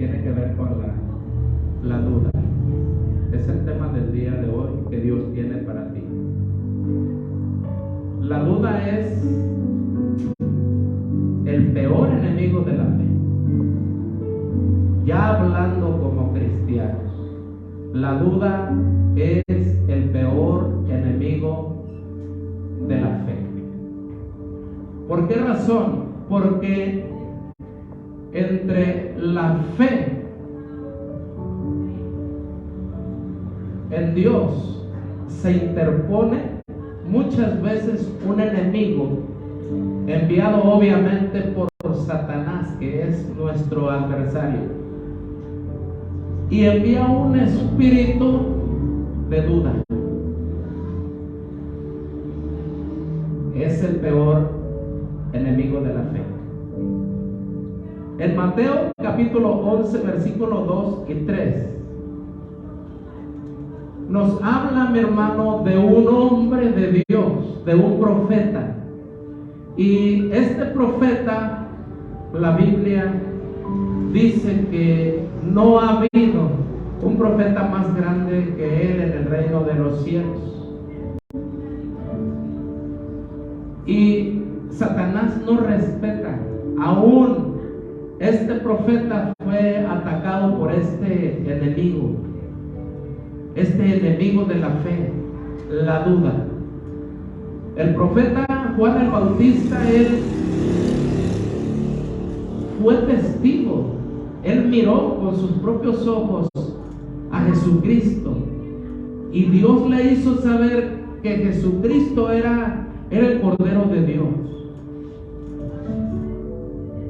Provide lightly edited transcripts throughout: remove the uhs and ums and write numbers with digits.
tiene que ver con la duda. Es el tema del día de hoy que Dios tiene para ti. La duda es el peor enemigo de la fe. Ya hablando como cristianos, la duda es el peor enemigo de la fe. ¿Por qué razón? Porque entre la fe en Dios se interpone muchas veces un enemigo enviado obviamente por Satanás, que es nuestro adversario, y envía un espíritu de duda. Es el peor enemigo de la fe. En Mateo capítulo 11 versículos 2 y 3 nos habla, mi hermano, de un hombre de Dios, de un profeta. Y este profeta, la Biblia dice que no ha habido un profeta más grande que él en el reino de los cielos. Y Satanás no respeta. Aún este profeta fue atacado por este enemigo de la fe, la duda. El profeta Juan el Bautista, él fue testigo. Él miró con sus propios ojos a Jesucristo, y Dios le hizo saber que Jesucristo era el Cordero de Dios.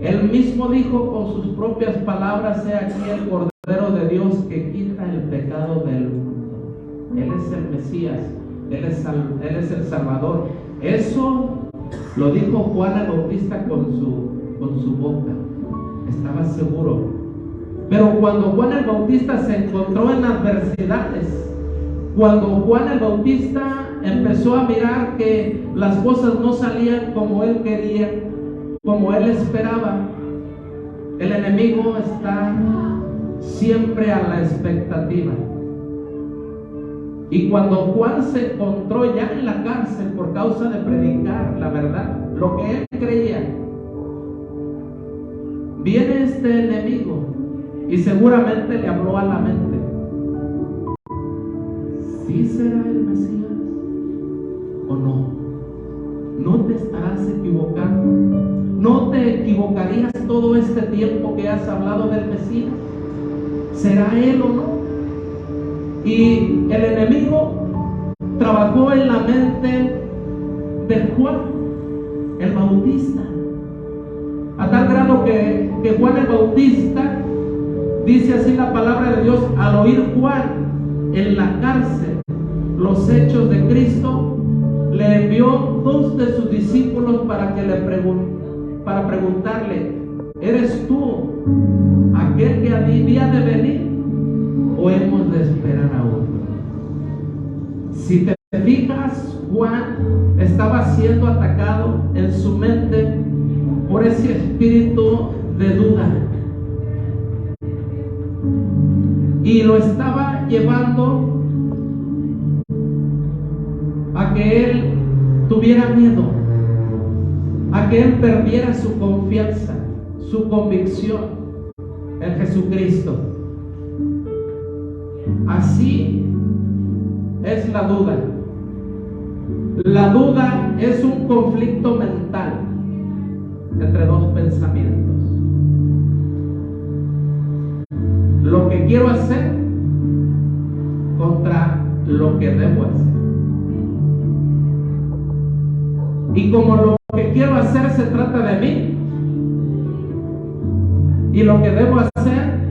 Él mismo dijo con sus propias palabras: he aquí el Cordero de Dios que quita el pecado del mundo. Él es el Mesías, Él es el Salvador. Eso lo dijo Juan el Bautista con su boca. Estaba seguro. Pero cuando Juan el Bautista se encontró en adversidades, cuando Juan el Bautista empezó a mirar que las cosas no salían como él quería, como él esperaba, el enemigo está siempre a la expectativa. Y cuando Juan se encontró ya en la cárcel por causa de predicar la verdad, lo que él creía, viene este enemigo y seguramente le habló a la mente: ¿sí será el Mesías o no? ¿No te estarás equivocando? ¿No te equivocarías todo este tiempo que has hablado del Mesías? ¿Será él o no? Y el enemigo trabajó en la mente de Juan el Bautista, a tal grado que Juan el Bautista, dice así la palabra de Dios, al oír Juan en la cárcel los hechos de Cristo, le envió 2 de sus discípulos para preguntarle: ¿eres tú aquel que había de venir, o hemos de esperar aún? Si te fijas, Juan estaba siendo atacado en su mente por ese espíritu de duda, y lo estaba llevando a que él tuviera miedo, a que él perdiera su confianza, su convicción en Jesucristo. Así es la duda. La duda es un conflicto mental entre dos pensamientos: lo que quiero hacer contra lo que debo hacer. Y como lo que quiero hacer se trata de mí, y lo que debo hacer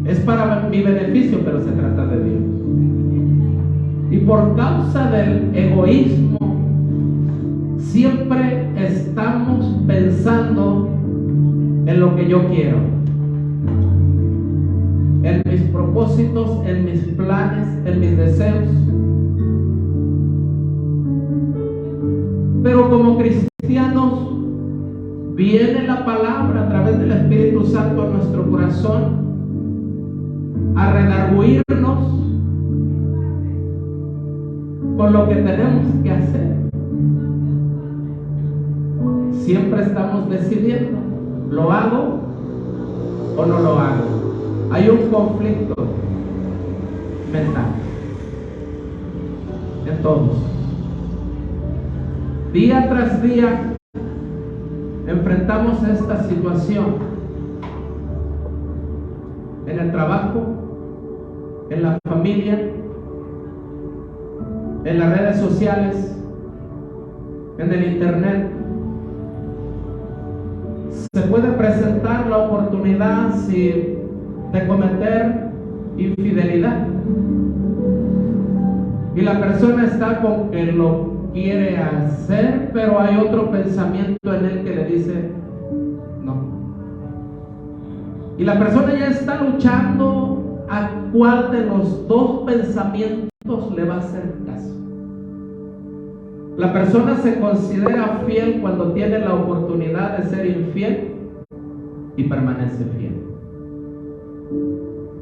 es para mi beneficio, pero se trata de Dios. Y por causa del egoísmo, siempre estamos pensando en lo que yo quiero, en mis propósitos, en mis planes, en mis deseos. Pero como cristianos viene la palabra a través del Espíritu Santo a nuestro corazón a redarguirnos con lo que tenemos que hacer. Siempre estamos decidiendo, ¿lo hago o no lo hago? Hay un conflicto mental en todos. Día tras día enfrentamos esta situación en el trabajo, en la familia, en las redes sociales, en el internet. Se puede presentar la oportunidad de cometer infidelidad y la persona está con que lo quiere hacer, pero hay otro pensamiento en él que le dice no, y la persona ya está luchando a cuál de los dos pensamientos le va a hacer caso. La persona se considera fiel cuando tiene la oportunidad de ser infiel y permanece fiel.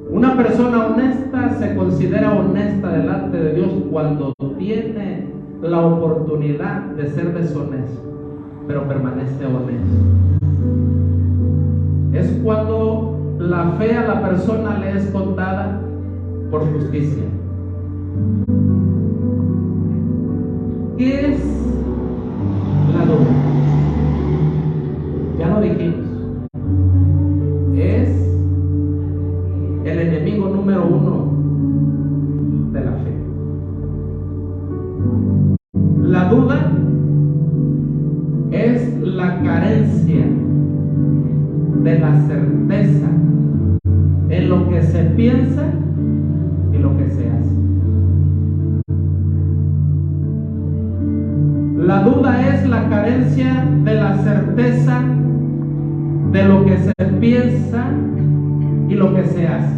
Una persona honesta se considera honesta delante de Dios cuando tiene la oportunidad de ser deshonesto, pero permanece honesto. Es cuando la fe a la persona le es contada por justicia. ¿Qué es la duda? Ya lo dijimos. Es el enemigo número uno de la fe. La duda es la carencia de la certeza en lo que se piensa y lo que se hace. La duda es la carencia de la certeza de lo que se piensa y lo que se hace.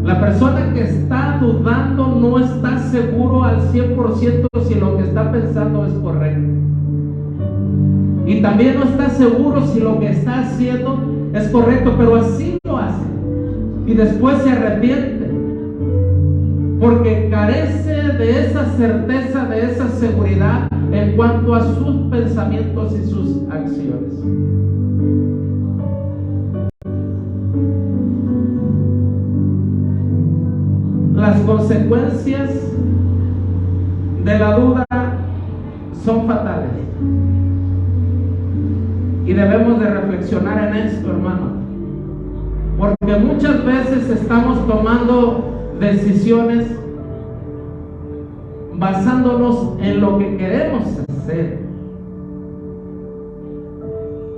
La persona que está dudando no está seguro al 100% si lo que está pensando es correcto. Y también no está seguro si lo que está haciendo es correcto, pero así lo hace. Y después se arrepiente, porque carece de esa certeza, de esa seguridad en cuanto a sus pensamientos y sus acciones. Las consecuencias de la duda son fatales. Y debemos de reflexionar en esto, hermano. Porque muchas veces estamos tomando decisiones basándonos en lo que queremos hacer.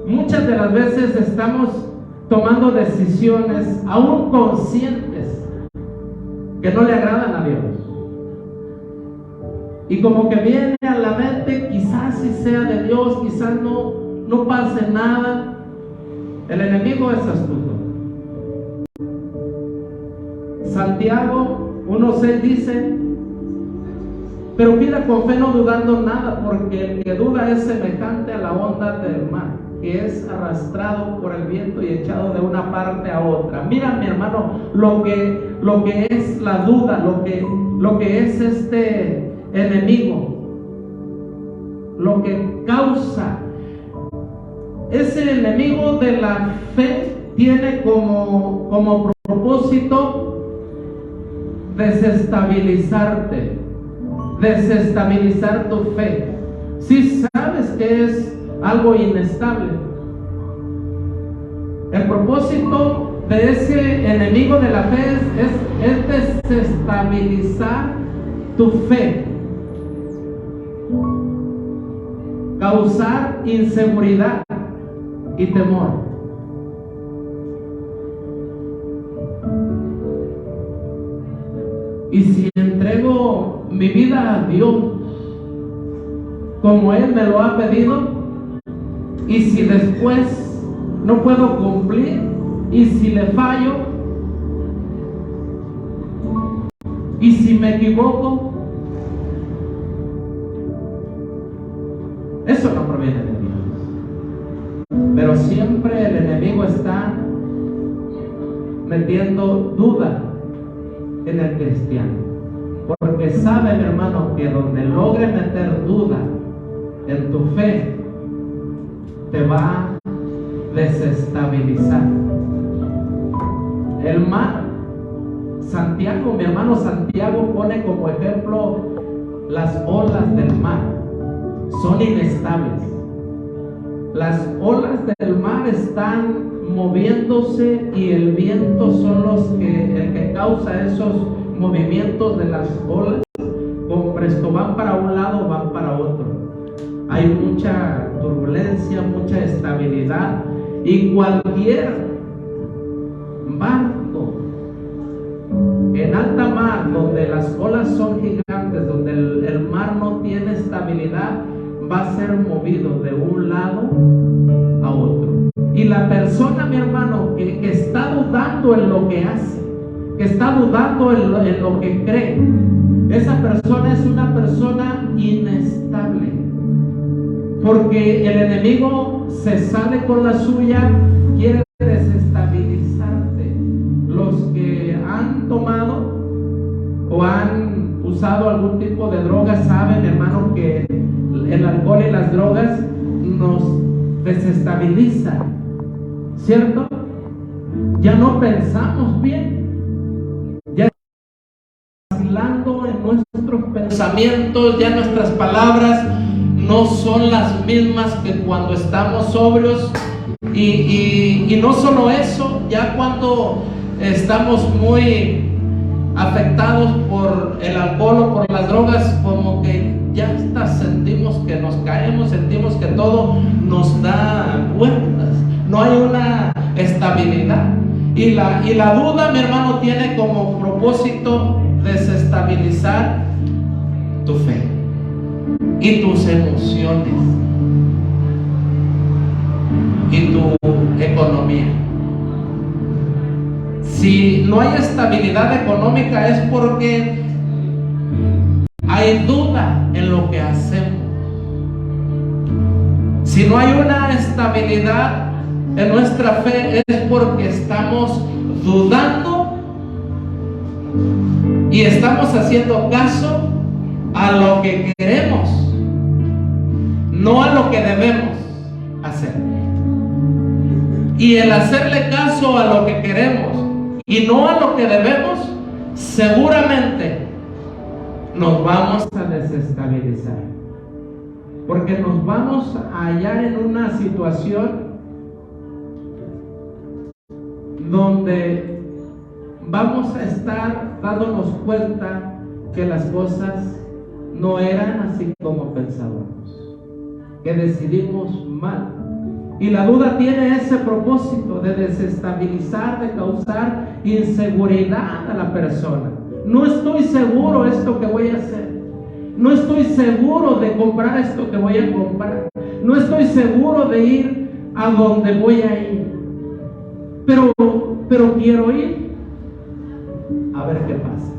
Muchas de las veces estamos tomando decisiones aún conscientes que no le agradan a Dios. Y como que viene a la mente, quizás si sea de Dios, quizás no pase nada. El enemigo es astuto. Santiago 1:6 dice: pero pida con fe no dudando nada, porque el que duda es semejante a la onda del mar, que es arrastrado por el viento y echado de una parte a otra. Mira, mi hermano, lo que es la duda, lo que es este enemigo, lo que causa. Ese enemigo de la fe tiene como propósito desestabilizarte, desestabilizar tu fe. Si sabes que es algo inestable, el propósito de ese enemigo de la fe es desestabilizar tu fe, causar inseguridad y temor. Y si entrego mi vida a Dios como Él me lo ha pedido, y si después no puedo cumplir, y si le fallo, y si me equivoco, eso no proviene de Dios. Pero siempre el enemigo está metiendo duda en el cristiano, porque sabe, mi hermano, que donde logre meter duda en tu fe, te va a desestabilizar. El mar, Santiago, mi hermano Santiago pone como ejemplo las olas del mar. Son inestables. Las olas del mar están moviéndose y el viento son el que causa esos movimientos de las olas. Con presto van para un lado, van para otro. Hay mucha turbulencia, mucha estabilidad, y cualquier barco en alta mar, donde las olas son gigantes, donde el mar no tiene estabilidad, va a ser movido de un lado a otro. Y la persona, mi hermano, que está dudando en lo que hace, que está dudando en lo que cree, esa persona es una persona inestable, porque el enemigo se sale con la suya, quiere desestabilizarte. Los que han tomado o han usado algún tipo de droga saben, hermano, que el alcohol y las drogas nos desestabilizan, ¿cierto? Ya no pensamos bien, ya estamos vacilando en nuestros pensamientos, ya nuestras palabras no son las mismas que cuando estamos sobrios, y no solo eso, ya cuando estamos muy afectados por el alcohol o por las drogas, como que ya hasta sentimos que nos caemos, sentimos que todo nos da vueltas, no hay una estabilidad. Y la duda, mi hermano, tiene como propósito desestabilizar tu fe y tus emociones y tu economía. Si no hay estabilidad económica, es porque hay duda en lo que hacemos. Si no hay una estabilidad en nuestra fe, es porque estamos dudando y estamos haciendo caso a lo que queremos, no a lo que debemos hacer. Y el hacerle caso a lo que queremos y no a lo que debemos, seguramente nos vamos a desestabilizar, porque nos vamos a hallar en una situación donde vamos a estar dándonos cuenta que las cosas no eran así como pensábamos, que decidimos mal. Y la duda tiene ese propósito de desestabilizar, de causar inseguridad a la persona. No estoy seguro esto que voy a hacer, no estoy seguro de comprar esto que voy a comprar, no estoy seguro de ir a donde voy a ir, pero quiero ir a ver qué pasa.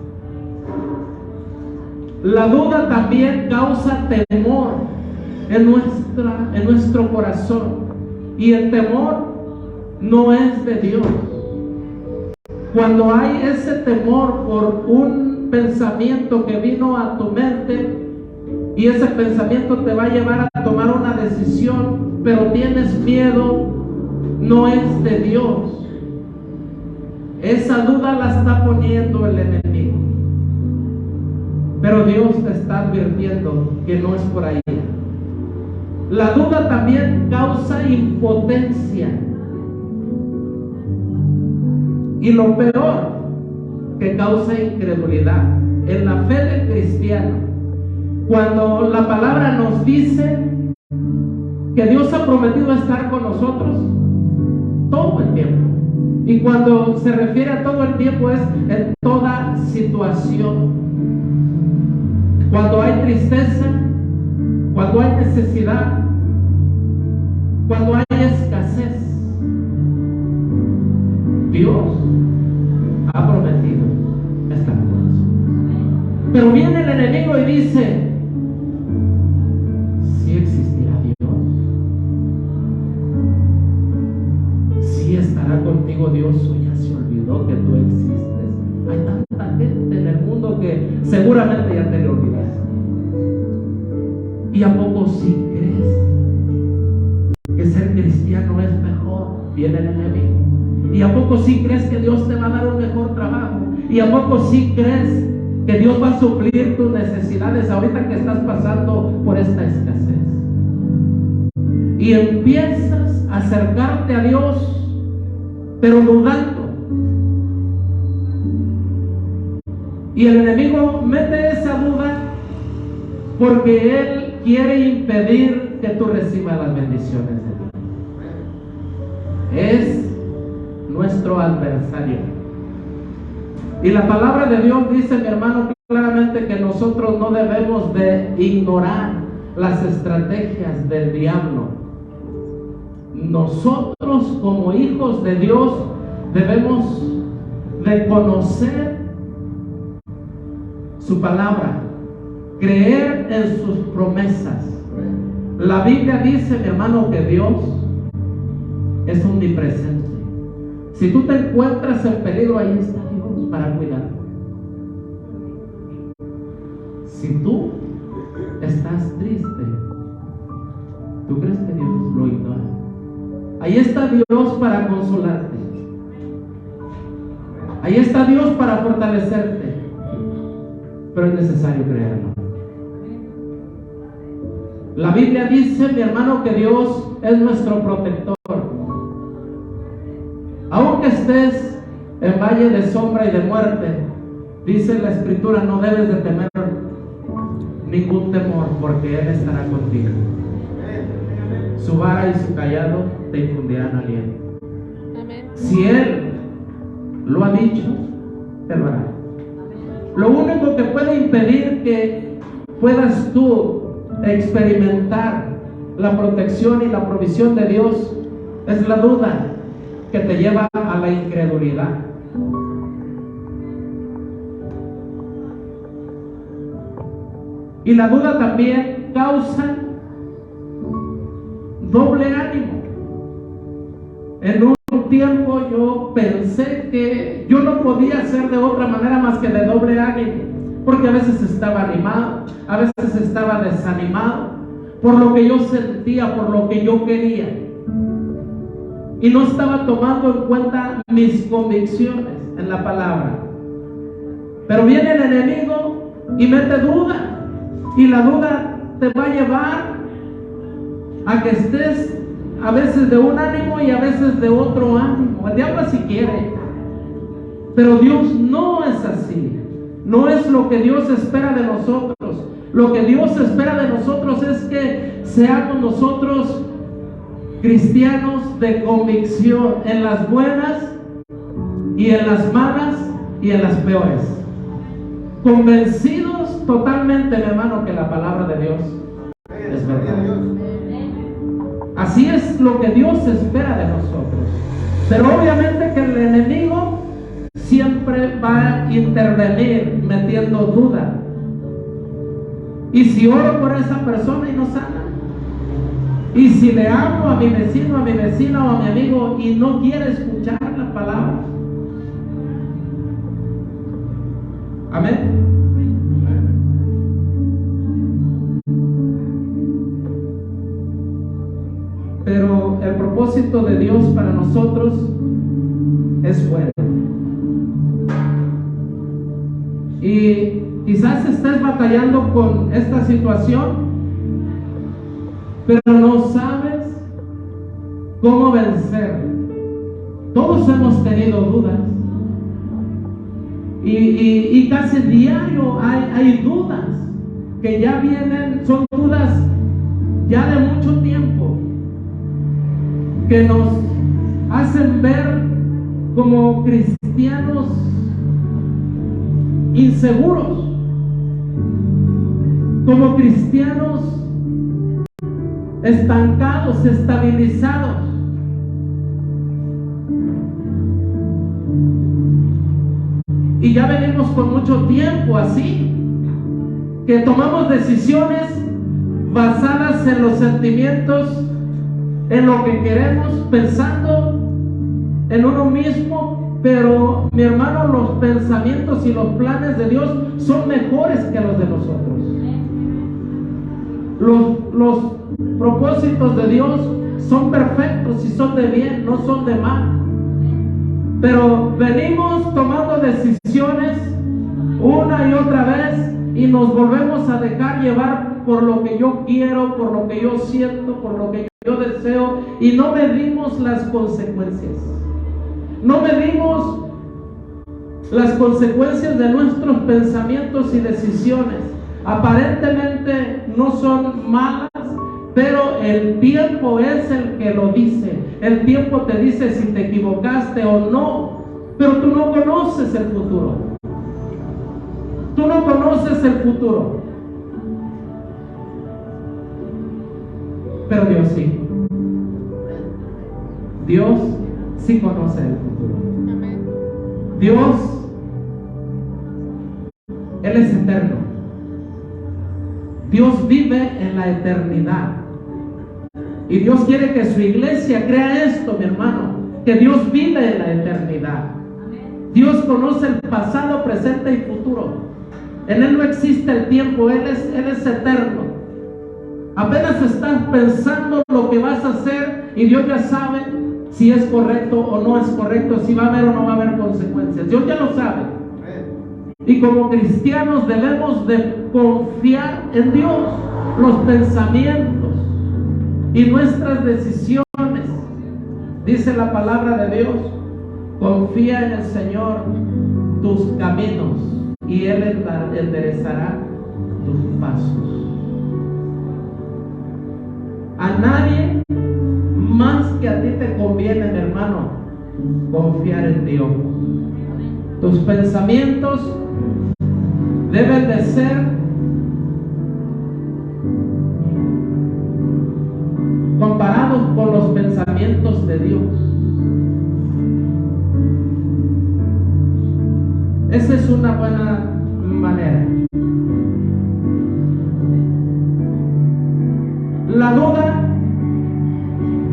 La duda también causa temor en nuestro corazón, y el temor no es de Dios. Cuando hay ese temor por un pensamiento que vino a tu mente, y ese pensamiento te va a llevar a tomar una decisión, pero tienes miedo, no es de Dios. Esa duda la está poniendo el enemigo, pero Dios te está advirtiendo que no es por ahí. La duda también causa impotencia, y lo peor, que causa incredulidad en la fe del cristiano. Cuando la palabra nos dice que Dios ha prometido estar con nosotros todo el tiempo, y cuando se refiere a todo el tiempo es en toda situación. Cuando hay tristeza, cuando hay necesidad, cuando hay escasez, Dios ha prometido estar con nosotros. Pero viene el enemigo y dice: ¿sí existirá Dios? contigo, Dios, o ya se olvidó que tú existes. Hay tanta gente en el mundo que seguramente ya te le olvidaste. ¿Y a poco sí crees que ser cristiano es mejor? Viene el enemigo. ¿Y a poco sí crees que Dios te va a dar un mejor trabajo? ¿Y a poco sí crees que Dios va a suplir tus necesidades ahorita que estás pasando por esta escasez? Y empiezas a acercarte a Dios, pero dudando. Y el enemigo mete esa duda porque él quiere impedir que tú recibas las bendiciones de Dios. Es nuestro adversario. Y la palabra de Dios dice, mi hermano, claramente que nosotros no debemos de ignorar las estrategias del diablo. Nosotros como hijos de Dios debemos de conocer su palabra, creer en sus promesas. La Biblia dice, mi hermano, que Dios es omnipresente. Si tú te encuentras en peligro, ahí está Dios para cuidarte. Si tú estás triste, ¿tú crees que Dios lo ignora? Ahí está Dios para consolarte. Ahí está Dios para fortalecerte. Pero es necesario creerlo. La Biblia dice, mi hermano, que Dios es nuestro protector. Aunque estés en valle de sombra y de muerte, dice la Escritura, no debes de temer ningún temor, porque Él estará contigo. Su vara y su callado te infundirán aliento. Si Él lo ha dicho, Él lo hará. Lo único que puede impedir que puedas tú experimentar la protección y la provisión de Dios es la duda, que te lleva a la incredulidad. Y la duda también causa doble ánimo. En un tiempo yo pensé que yo no podía hacer de otra manera más que de doble ánimo, porque a veces estaba animado, a veces estaba desanimado por lo que yo sentía, por lo que yo quería, y no estaba tomando en cuenta mis convicciones en la palabra. Pero viene el enemigo y mete duda, y la duda te va a llevar a que estés a veces de un ánimo y a veces de otro ánimo. El diablo así quiere, pero Dios no es así. No es lo que Dios espera de nosotros. Lo que Dios espera de nosotros es que seamos nosotros cristianos de convicción, en las buenas y en las malas y en las peores, convencidos totalmente, mi hermano, que la palabra de Dios es verdad. Así es lo que Dios espera de nosotros. Pero obviamente que el enemigo siempre va a intervenir metiendo duda. Y si oro por esa persona y no sana, y si le hablo a mi vecino, a mi vecina o a mi amigo y no quiere escuchar la palabra, amén. Pero el propósito de Dios para nosotros es bueno. Y quizás estés batallando con esta situación, pero no sabes cómo vencer. Todos hemos tenido dudas. Y casi diario hay dudas que ya vienen, son dudas ya de mucho tiempo, que nos hacen ver como cristianos inseguros, como cristianos estancados, estabilizados. Y ya venimos con mucho tiempo así, que tomamos decisiones basadas en los sentimientos, en lo que queremos, pensando en uno mismo, pero mi hermano, los pensamientos y los planes de Dios son mejores que los de nosotros. Los propósitos de Dios son perfectos y son de bien, no son de mal. Pero venimos tomando decisiones una y otra vez y nos volvemos a dejar llevar por lo que yo quiero, por lo que yo siento, por lo que yo deseo, y no medimos las consecuencias. No medimos las consecuencias de nuestros pensamientos y decisiones. Aparentemente no son malas, pero el tiempo es el que lo dice. El tiempo te dice si te equivocaste o no, pero tú no conoces el futuro. Tú no conoces el futuro, pero Dios sí. Dios sí conoce el futuro. Dios, Él es eterno. Dios vive en la eternidad. Y Dios quiere que su iglesia crea esto, mi hermano, que Dios vive en la eternidad. Dios conoce el pasado, presente y futuro. En Él no existe el tiempo, Él es eterno. Apenas estás pensando lo que vas a hacer y Dios ya sabe si es correcto o no es correcto, si va a haber o no va a haber consecuencias. Dios ya lo sabe. Y como cristianos debemos de confiar en Dios, los pensamientos y nuestras decisiones. Dice la palabra de Dios: confía en el Señor tus caminos y Él enderezará tus pasos. A nadie más que a ti te conviene, mi hermano, confiar en Dios. Tus pensamientos deben de ser comparados con los pensamientos de Dios. Esa es una buena manera. La duda,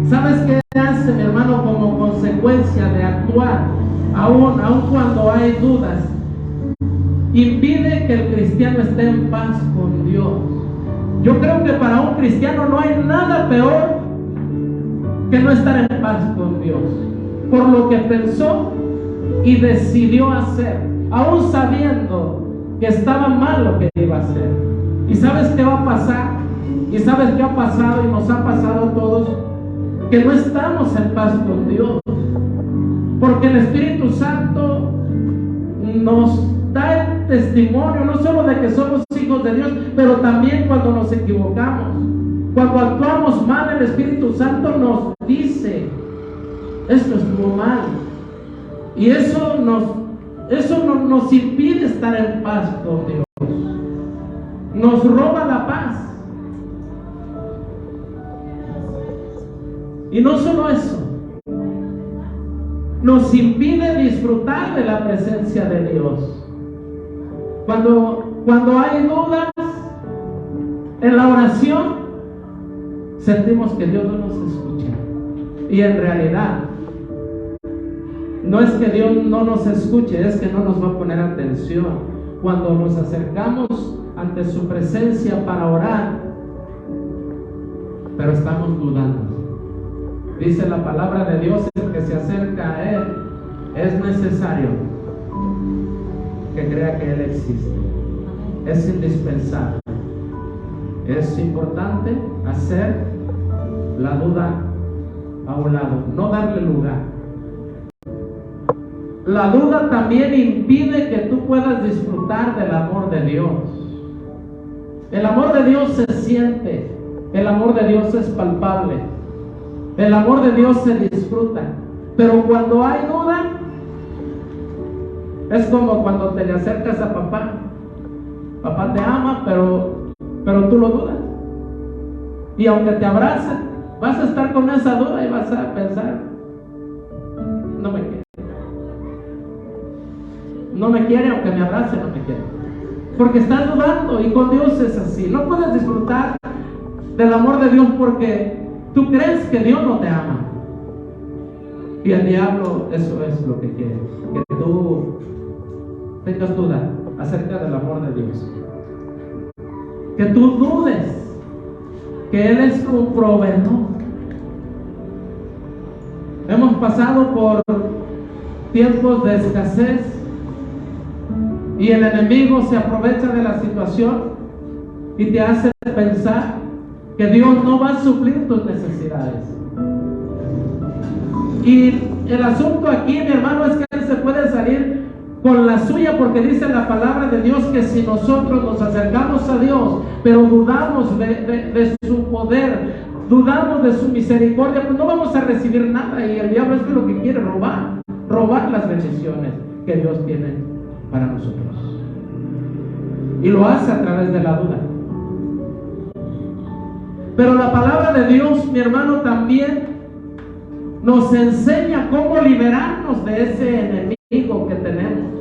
¿sabes qué hace, mi hermano, como consecuencia de actuar, aun cuando hay dudas? Impide que el cristiano esté en paz con Dios. Yo creo que para un cristiano no hay nada peor que no estar en paz con Dios, por lo que pensó y decidió hacer, aún sabiendo que estaba mal lo que iba a hacer. ¿Y sabes qué va a pasar? ¿Y sabes qué ha pasado y nos ha pasado a todos? Que no estamos en paz con Dios, porque el Espíritu Santo nos da el testimonio no solo de que somos hijos de Dios, pero también cuando nos equivocamos, cuando actuamos mal, el Espíritu Santo nos dice: esto estuvo mal. Y eso nos impide estar en paz con Dios, nos roba la paz. Y no solo eso, nos impide disfrutar de la presencia de Dios. Cuando hay dudas en la oración, sentimos que Dios no nos escucha. Y en realidad, no es que Dios no nos escuche, es que no nos va a poner atención. Cuando nos acercamos ante su presencia para orar, pero estamos dudando. Dice la palabra de Dios: el que se acerca a Él es necesario que crea que Él existe. Es indispensable. Es importante hacer la duda a un lado, no darle lugar. La duda también impide que tú puedas disfrutar del amor de Dios. El amor de Dios se siente, el amor de Dios es palpable, el amor de Dios se disfruta. Pero cuando hay duda, es como cuando te le acercas a papá. Papá te ama, pero tú lo dudas. Y aunque te abraza, vas a estar con esa duda y vas a pensar: no me quiere. No me quiere, aunque me abrace, no me quiere. Porque estás dudando, y con Dios es así. No puedes disfrutar del amor de Dios porque tú crees que Dios no te ama. Y el diablo eso es lo que quiere, que tú tengas duda acerca del amor de Dios, que tú dudes que Él es tu proveedor. Hemos pasado por tiempos de escasez y el enemigo se aprovecha de la situación y te hace pensar que Dios no va a suplir tus necesidades. Y el asunto aquí, mi hermano, es que Él se puede salir con la suya, porque dice la palabra de Dios que si nosotros nos acercamos a Dios, pero dudamos de su poder, dudamos de su misericordia, pues no vamos a recibir nada. Y el diablo es lo que quiere robar las bendiciones que Dios tiene para nosotros. Y lo hace a través de la duda. Pero la palabra de Dios, mi hermano, también nos enseña cómo liberarnos de ese enemigo que tenemos,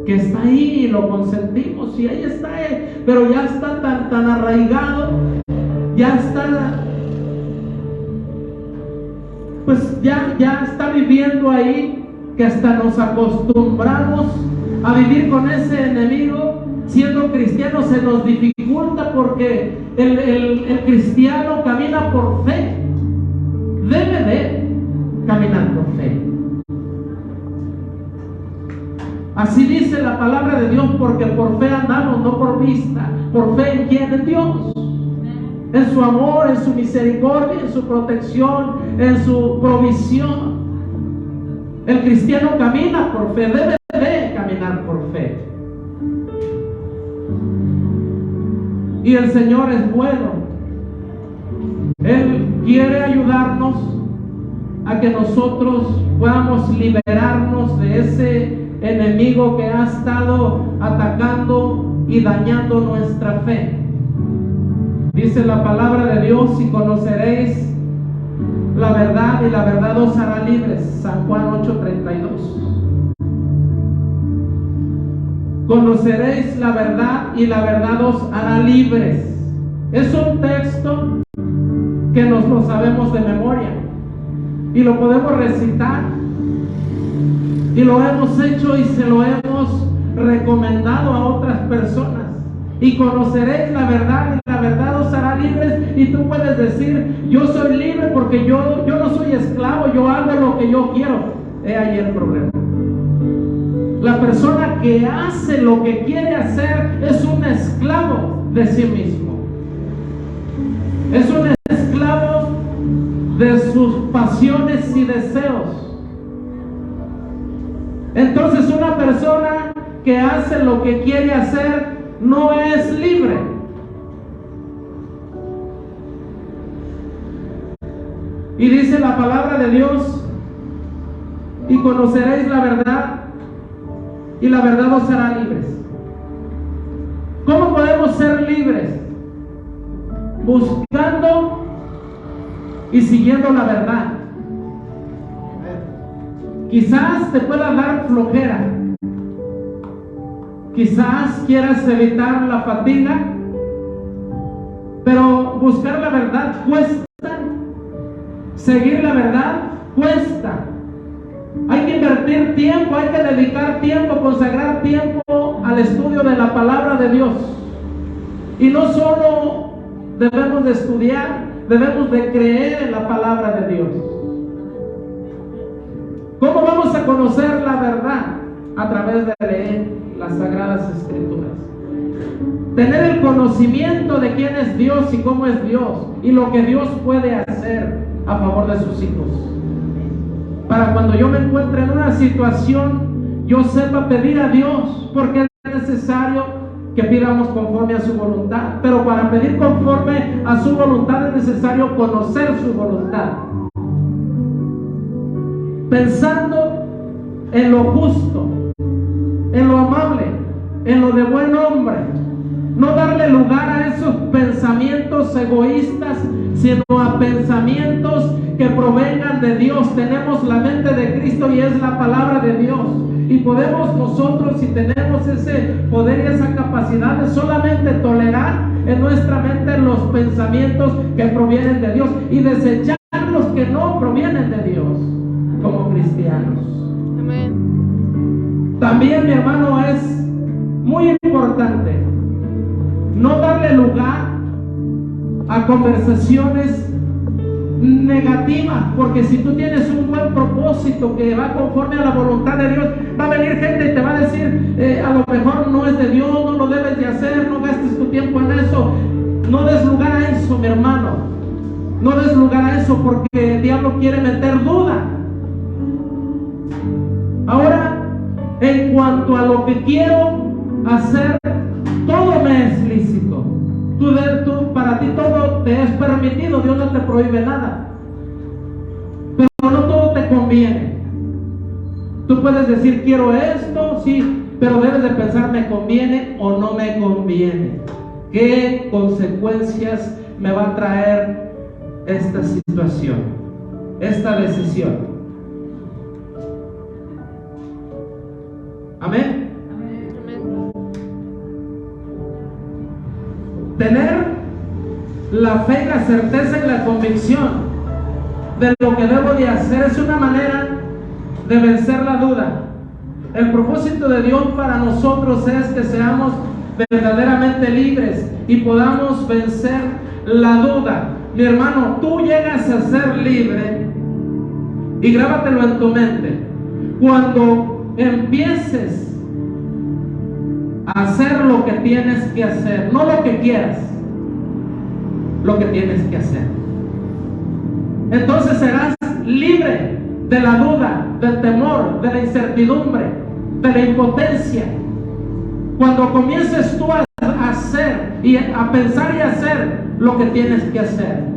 que está ahí y lo consentimos, y ahí está, pero ya está tan arraigado, ya está, pues ya está viviendo ahí, que hasta nos acostumbramos a vivir con ese enemigo. Siendo cristiano se nos dificulta, porque el cristiano camina por fe, debe de caminar por fe. Así dice la palabra de Dios, porque por fe andamos, no por vista. ¿Por fe en quién? En Dios, en su amor, en su misericordia, en su protección, en su provisión. El cristiano camina por fe, debe de caminar por fe. Y el Señor es bueno. Él quiere ayudarnos a que nosotros podamos liberarnos de ese enemigo que ha estado atacando y dañando nuestra fe. Dice la palabra de Dios: y conoceréis la verdad, y la verdad os hará libres. San Juan 8:32. Conoceréis la verdad y la verdad os hará libres. Es un texto que nos lo sabemos de memoria y lo podemos recitar, y lo hemos hecho y se lo hemos recomendado a otras personas. Y conoceréis la verdad y la verdad os hará libres. Y tú puedes decir: yo soy libre porque yo no soy esclavo, yo hago lo que yo quiero. He ahí el problema. La persona que hace lo que quiere hacer es un esclavo de sí mismo. Es un esclavo de sus pasiones y deseos. Entonces, una persona que hace lo que quiere hacer no es libre. Y dice la palabra de Dios: y conoceréis la verdad, y la verdad os hará libres. ¿Cómo podemos ser libres? Buscando y siguiendo la verdad. Quizás te pueda dar flojera, quizás quieras evitar la fatiga, pero buscar la verdad cuesta, seguir la verdad cuesta. Hay que invertir tiempo, hay que dedicar tiempo, consagrar tiempo al estudio de la palabra de Dios. Y no solo debemos de estudiar, debemos de creer en la palabra de Dios. ¿Cómo vamos a conocer la verdad? A través de leer las Sagradas Escrituras. Tener el conocimiento de quién es Dios y cómo es Dios y lo que Dios puede hacer a favor de sus hijos. Para cuando yo me encuentre en una situación, yo sepa pedir a Dios, porque es necesario que pidamos conforme a su voluntad. Pero para pedir conforme a su voluntad es necesario conocer su voluntad. Pensando en lo justo, en lo amable, en lo de buen hombre. No darle lugar a esos pensamientos egoístas, sino a pensamientos que provengan de Dios. Tenemos la mente de Cristo y es la palabra de Dios. Y podemos nosotros, si tenemos ese poder y esa capacidad, de solamente tolerar en nuestra mente los pensamientos que provienen de Dios y desechar los que no provienen de Dios. cristianos. Amén. También, mi hermano, es muy importante no darle lugar a conversaciones negativas, porque si tú tienes un buen propósito que va conforme a la voluntad de Dios, va a venir gente y te va a decir, a lo mejor no es de Dios, no lo debes de hacer, no gastes tu tiempo en eso. No des lugar a eso, mi hermano. No des lugar a eso, porque el diablo quiere meter duda. Ahora, en cuanto a lo que quiero hacer, todo me es lícito. Para ti todo te es permitido, Dios no te prohíbe nada. Pero no todo te conviene. Tú puedes decir, quiero esto, sí, pero debes de pensar, ¿me conviene o no me conviene? ¿Qué consecuencias me va a traer esta situación, esta decisión? Amén. Tener la fe y la certeza y la convicción de lo que debo de hacer es una manera de vencer la duda. El propósito de Dios para nosotros es que seamos verdaderamente libres y podamos vencer la duda. Mi hermano, tú llegas a ser libre, y grábatelo en tu mente, cuando empieces hacer lo que tienes que hacer, no lo que quieras, lo que tienes que hacer. Entonces serás libre de la duda, del temor, de la incertidumbre, de la impotencia. Cuando comiences tú a hacer y a pensar y hacer lo que tienes que hacer,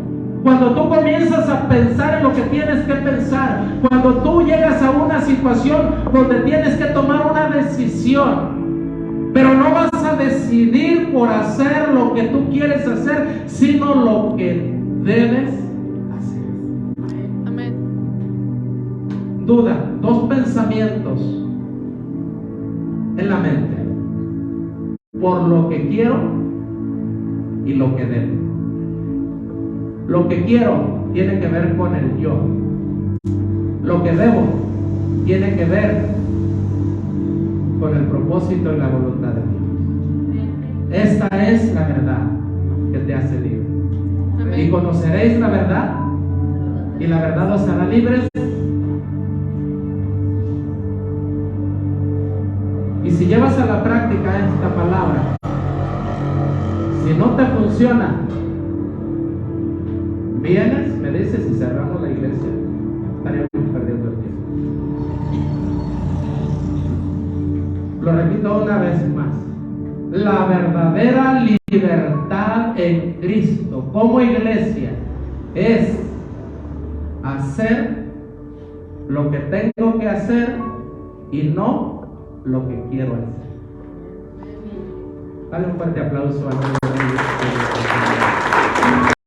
cuando tú comienzas a pensar en lo que tienes que pensar, cuando tú llegas a una situación donde tienes que tomar una decisión, pero no vas a decidir por hacer lo que tú quieres hacer, sino lo que debes hacer. Amén. Duda, dos pensamientos en la mente: por lo que quiero y lo que debo. Lo que quiero tiene que ver con el yo. Lo que debo tiene que ver con el propósito y la voluntad de Dios. Esta es la verdad que te hace libre. Amén. Y conoceréis la verdad, y la verdad os hará libres. Y si llevas a la práctica esta palabra, si no te funciona, vienes, me dices y cerramos la iglesia. Estaríamos perdiendo el tiempo. Lo repito una vez más: la verdadera libertad en Cristo como iglesia es hacer lo que tengo que hacer y no lo que quiero hacer. Dale un fuerte aplauso a